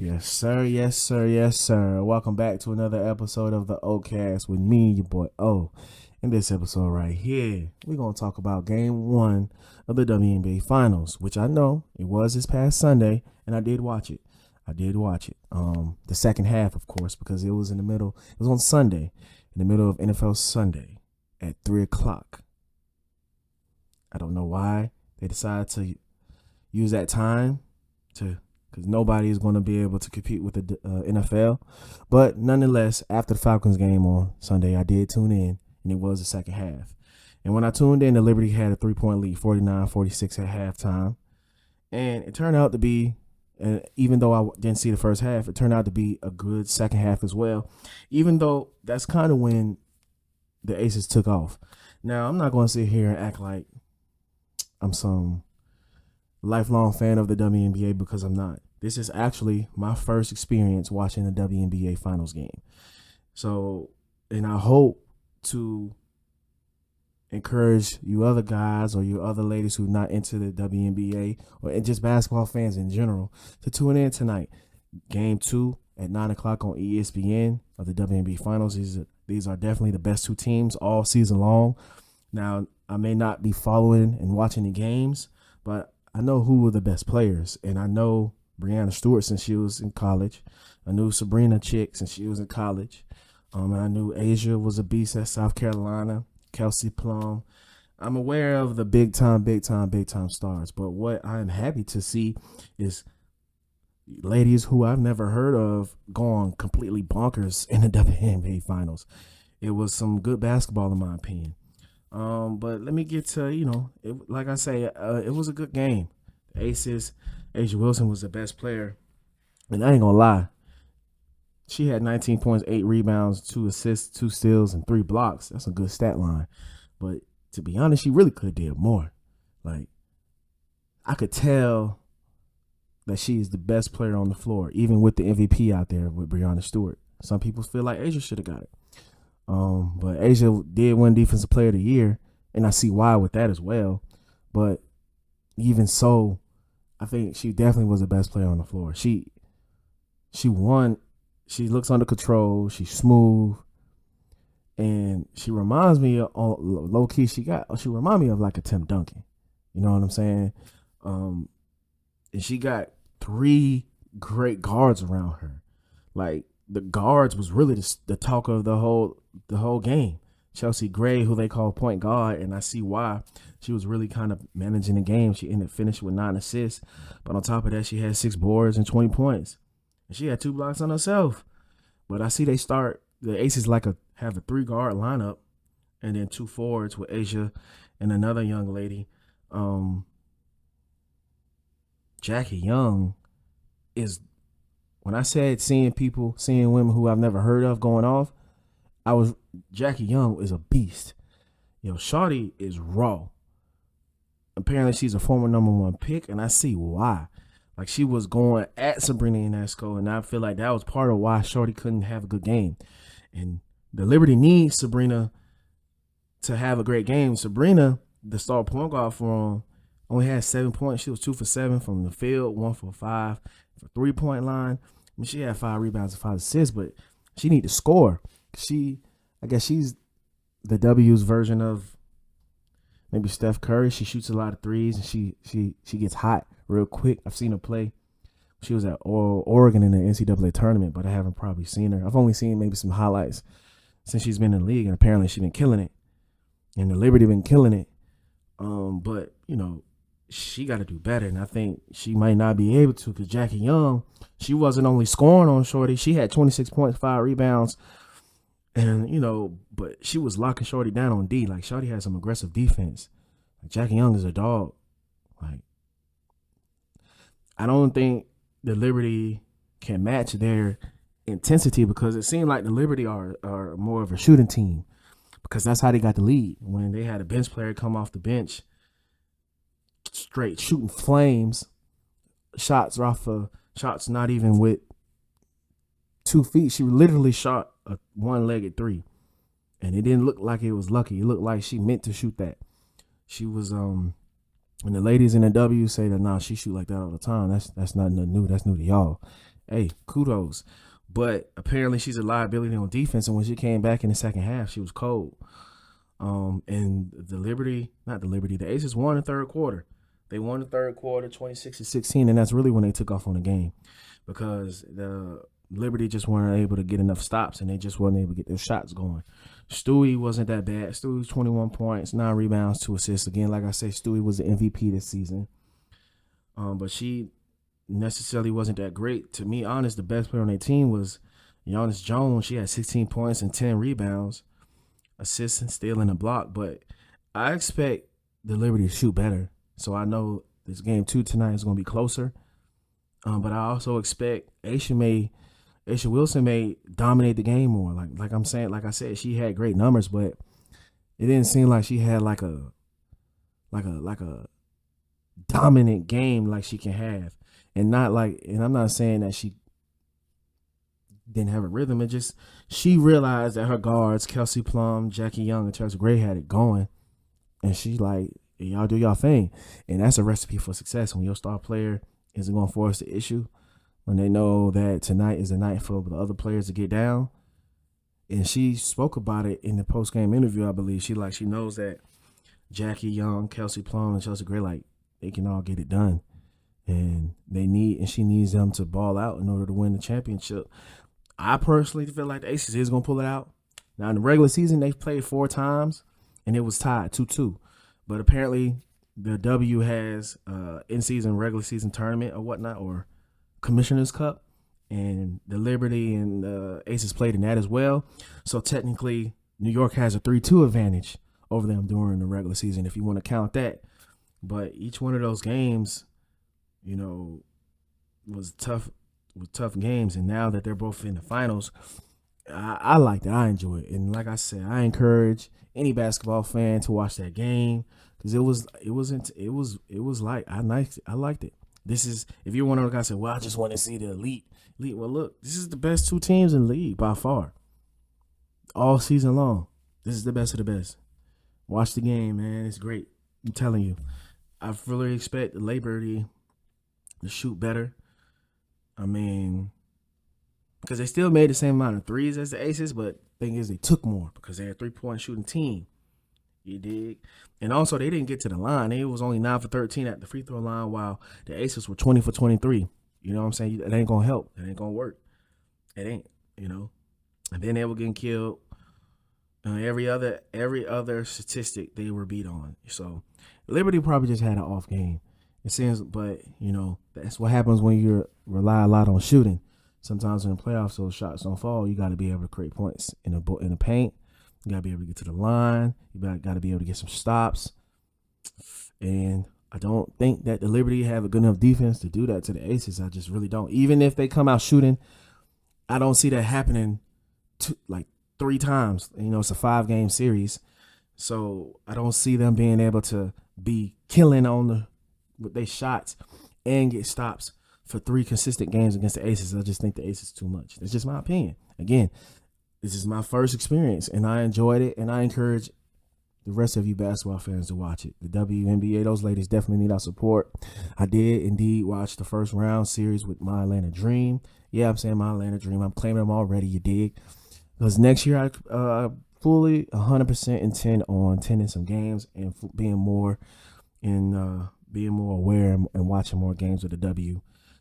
Yes, sir. Yes, sir. Yes, sir. Welcome back to another episode of the OCast with me, your boy O. In this episode right here, we're going to talk about game one of the WNBA Finals, which I know it was this past Sunday, and I did watch it. The second half, of course, because it was in the middle. It was on Sunday, in the middle of NFL Sunday at 3 o'clock. I don't know why they decided to use that time to because nobody is going to be able to compete with the NFL. But nonetheless, after the Falcons game on Sunday, I did tune in, and it was the second half. And when I tuned in, the Liberty had a 3-point lead, 49-46 at halftime. And it turned out to be, and even though I didn't see the first half, it turned out to be a good second half as well, even though that's kind of when the Aces took off. Now, I'm not going to sit here and act like I'm some lifelong fan of the WNBA because I'm not. This is actually my first experience watching the WNBA Finals game. So, and I hope to encourage you other guys or you other ladies who are not into the WNBA or just basketball fans in general to tune in tonight. Game 2 at 9 o'clock on ESPN of the WNBA Finals. These are definitely the best two teams all season long. Now, I may not be following and watching the games, but I know who were the best players, and I know Breanna Stewart since she was in college. I knew Sabrina Chick since she was in college. And I knew Asia was a beast at South Carolina. Kelsey Plum. I'm aware of the big time stars, but what I'm happy to see is ladies who I've never heard of going completely bonkers in the WNBA Finals. It was some good basketball in my opinion. But let me get to, like I say, it was a good game. The Aces, Asia Wilson was the best player. And I ain't going to lie. She had 19 points, 8 rebounds, 2 assists, 2 steals, and 3 blocks. That's a good stat line. But to be honest, she really could have did more. Like, I could tell that she is the best player on the floor, even with the MVP out there with Breanna Stewart. Some people feel like Asia should have got it. But Asia did win Defensive Player of the Year, and I see why with that as well. But even so, I think she definitely was the best player on the floor. She won. She looks under control. She's smooth, and she reminds me of low key. She reminds me of like a Tim Duncan. You know what I'm saying? And she got 3 great guards around her. Like the guards was really the talk of the whole game. Chelsea Gray, who they call point guard, and I see why. She was really kind of managing the game. She ended up finishing with 9 assists, but on top of that, she had 6 boards and 20 points, and she had 2 blocks on herself. But I see the Aces have a 3 guard lineup, and then 2 forwards with Asia and another young lady. Jackie Young is. When I said seeing women who I've never heard of going off, Jackie Young is a beast. Shawty is raw. Apparently she's a former number 1 pick, and I see why. Like she was going at Sabrina Ionesco, and I feel like that was part of why Shorty couldn't have a good game. And the Liberty needs Sabrina to have a great game. Sabrina, the star point guard for them, only had 7 points. She was 2 for 7 from the field, 1 for 5 for 3-point line. I mean, she had 5 rebounds and 5 assists, but she need to score. I guess she's the W's version of maybe Steph Curry. She shoots a lot of threes, and she gets hot real quick. I've seen her play. She was at Oregon in the NCAA tournament, but I haven't probably seen her. I've only seen maybe some highlights since she's been in the league, and apparently she's been killing it. And the Liberty been killing it. But, she got to do better, and I think she might not be able to because Jackie Young, she wasn't only scoring on Shorty. She had 26 points, 5 rebounds, and, but she was locking Shorty down on D. Like, Shorty had some aggressive defense. Like, Jackie Young is a dog. Like, I don't think the Liberty can match their intensity because it seemed like the Liberty are more of a shooting team because that's how they got the lead. When they had a bench player come off the bench, straight shooting flames, shots not even with 2 feet. She literally shot a 1-legged 3, and it didn't look like it was lucky. It looked like she meant to shoot that. She was and the ladies in the W say that she shoot like that all the time. That's not nothing new. That's new to y'all. Hey, kudos. But apparently she's a liability on defense, and when she came back in the second half, she was cold. And the Aces won the third quarter. They won the third quarter, 26-16, and that's really when they took off on the game because the Liberty just weren't able to get enough stops, and they just weren't able to get their shots going. Stewie wasn't that bad. Stewie was 21 points, 9 rebounds, 2 assists. Again, like I said, Stewie was the MVP this season. But she necessarily wasn't that great. To me, honest, the best player on their team was Giannis Jones. She had 16 points and 10 rebounds, assists and stealing a block. But I expect the Liberty to shoot better. So I know this game 2 tonight is going to be closer. But I also expect Aisha Wilson may dominate the game more. Like I said, she had great numbers, but it didn't seem like she had like a dominant game like she can have. And I'm not saying that she didn't have a rhythm. It just she realized that her guards, Kelsey Plum, Jackie Young, and Teresa Gray had it going. And she's like, y'all do y'all thing. And that's a recipe for success when your star player isn't going to force the issue. When they know that tonight is the night for the other players to get down. And she spoke about it in the post-game interview, I believe. She knows that Jackie Young, Kelsey Plum, and Chelsea Gray, they can all get it done. And she needs them to ball out in order to win the championship. I personally feel like the Aces is going to pull it out. Now, in the regular season, they've played 4 times, and it was tied 2-2. But apparently, the W has in-season, regular season tournament or whatnot, or Commissioner's Cup, and the Liberty and the Aces played in that as well. So technically, New York has a 3-2 advantage over them during the regular season, if you want to count that. But each one of those games, was tough games. And now that they're both in the finals, I liked it. I enjoy it. And like I said, I encourage any basketball fan to watch that game because I liked it. This is, if you're one of the guys that say, well, I just want to see the elite. Well, look, this is the best 2 teams in the league by far. All season long. This is the best of the best. Watch the game, man. It's great. I'm telling you. I really expect the Liberty to shoot better. I mean, because they still made the same amount of threes as the Aces, but the thing is they took more because they're a 3-point shooting team. You dig? And also, they didn't get to the line. They was only 9 for 13 at the free throw line, while the Aces were 20 for 23. You know what I'm saying? It ain't going to help. It ain't going to work. It ain't, And then they were getting killed. Every other statistic they were beat on. So, Liberty probably just had an off game. It seems, but, that's what happens when you rely a lot on shooting. Sometimes in the playoffs, those shots don't fall. You got to be able to create points in the paint. You got to be able to get to the line. You got to be able to get some stops. And I don't think that the Liberty have a good enough defense to do that to the Aces. I just really don't. Even if they come out shooting, I don't see that happening 3 times. It's a 5-game series. So I don't see them being able to be killing with their shots and get stops for 3 consistent games against the Aces. I just think the Aces too much. That's just my opinion. Again, this is my first experience, and I enjoyed it, and I encourage the rest of you basketball fans to watch it. The WNBA, those ladies definitely need our support. I did indeed watch the first round series with my Atlanta Dream. Yeah, I'm saying my Atlanta Dream. I'm claiming them already, you dig? Because next year I fully 100% intend on attending some games and being more aware and watching more games with the W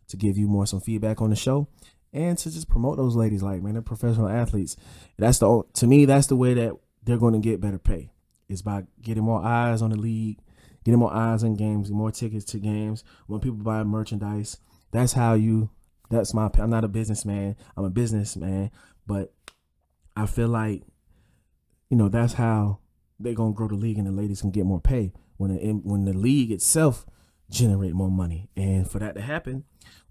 to give you some feedback on the show. And to just promote those ladies, they're professional athletes. To me, that's the way that they're going to get better pay. Is by getting more eyes on the league, getting more eyes on games, more tickets to games. When people buy merchandise, I'm not a businessman. I'm a businessman, but I feel like, that's how they're going to grow the league and the ladies can get more pay when the league itself generate more money. And for that to happen,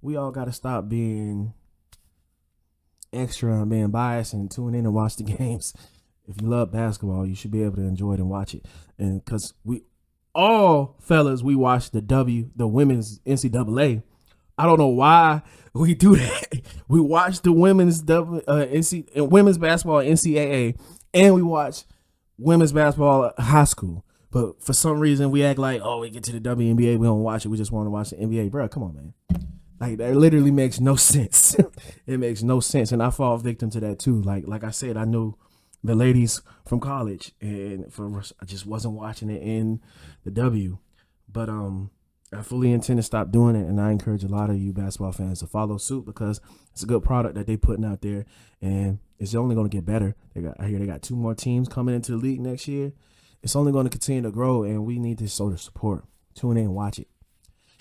we all got to stop being extra and being biased and tune in and watch the games. If you love basketball, you should be able to enjoy it and watch it. And because we watch the women's NCAA. I don't know why we do that. We watch the women's women's basketball NCAA, and we watch women's basketball high school. But for some reason, we act like, we get to the WNBA, we don't watch it. We just want to watch the NBA. Bro, come on, man. Like that literally makes no sense. It makes no sense, and I fall victim to that too. Like I said, I knew the ladies from college, and I just wasn't watching it in the W. But I fully intend to stop doing it, and I encourage a lot of you basketball fans to follow suit because it's a good product that they putting out there, and it's only going to get better. I hear they got two more teams coming into the league next year. It's only going to continue to grow, and we need this sort of support. Tune in and watch it.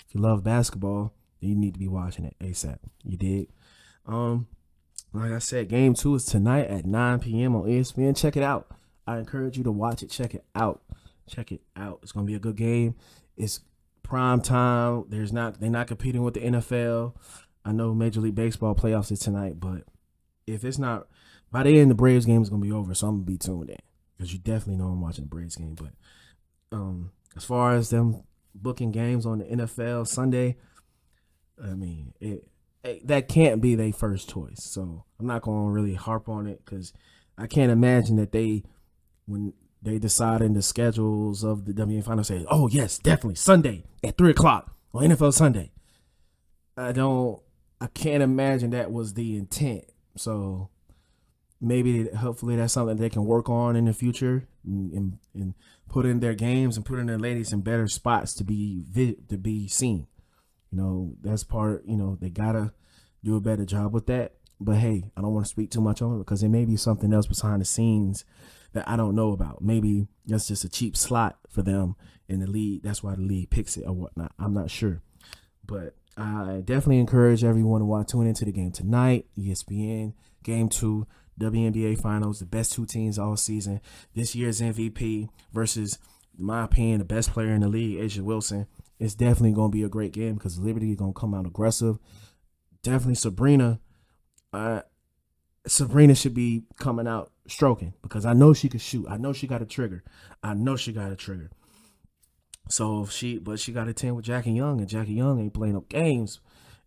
If you love basketball, then you need to be watching it ASAP. You dig? Um, like I said, game 2 is tonight at 9 p.m. on ESPN. Check it out. I encourage you to watch it. Check it out. Check it out. It's gonna be a good game. It's prime time. They're not competing with the NFL. I know Major League Baseball playoffs is tonight, but if it's not by the end, the Braves game is gonna be over. So I'm gonna be tuned in because you definitely know I'm watching the Braves game. But as far as them booking games on the NFL Sunday, I mean that can't be their first choice. So I'm not gonna really harp on it because I can't imagine that when they decide in the schedules of the WNBA final say, oh yes, definitely Sunday at 3:00 on NFL Sunday. I can't imagine that was the intent. So hopefully that's something they can work on in the future and put in their games and put in their ladies in better spots to be seen. That's part, they gotta do a better job with that. But hey, I don't want to speak too much on it because there may be something else behind the scenes that I don't know about. Maybe that's just a cheap slot for them in the league. That's why the league picks it or whatnot. I'm not sure. But I definitely encourage everyone to want to tune into the game tonight. ESPN, game 2, WNBA finals, the best two teams all season. This year's MVP versus, in my opinion, the best player in the league, A'ja Wilson. It's definitely going to be a great game because Liberty is going to come out aggressive. Definitely Sabrina. Sabrina should be coming out stroking because I know she could shoot. I know she got a trigger. So she got a 10 with Jackie Young, and Jackie Young ain't playing no games.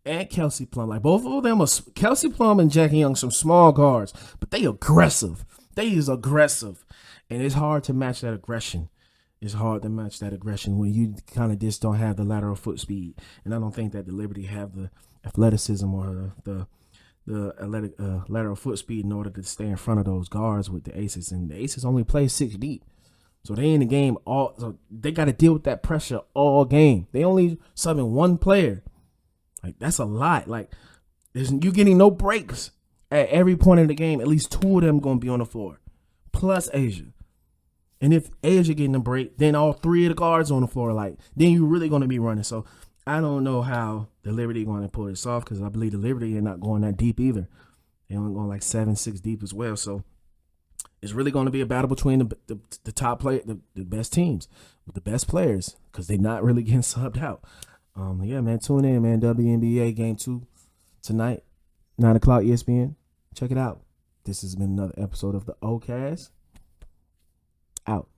And Kelsey Plum, like both of them are Kelsey Plum and Jackie Young, some small guards, but they aggressive. They is aggressive, and it's hard to match that aggression. It's hard to match that aggression when you kind of just don't have the lateral foot speed, and I don't think that the Liberty have the athleticism or the athletic lateral foot speed in order to stay in front of those guards with the Aces, and the Aces only play 6 deep. So they in the game so they got to deal with that pressure all game. They only subbing one player. Like that's a lot. Like you getting no breaks at every point in the game. At least 2 of them going to be on the floor, plus A'ja. And if A'ja getting a break, then all 3 of the guards on the floor. Like then you really going to be running. So I don't know how the Liberty going to pull this off because I believe the Liberty are not going that deep either. They're only going like 7-6 deep as well. So it's really going to be a battle between the top player, the best teams with the best players because they're not really getting subbed out. Yeah, man, tune in, man. WNBA game 2 tonight, 9:00 ESPN. Check it out. This has been another episode of the OCast. Out.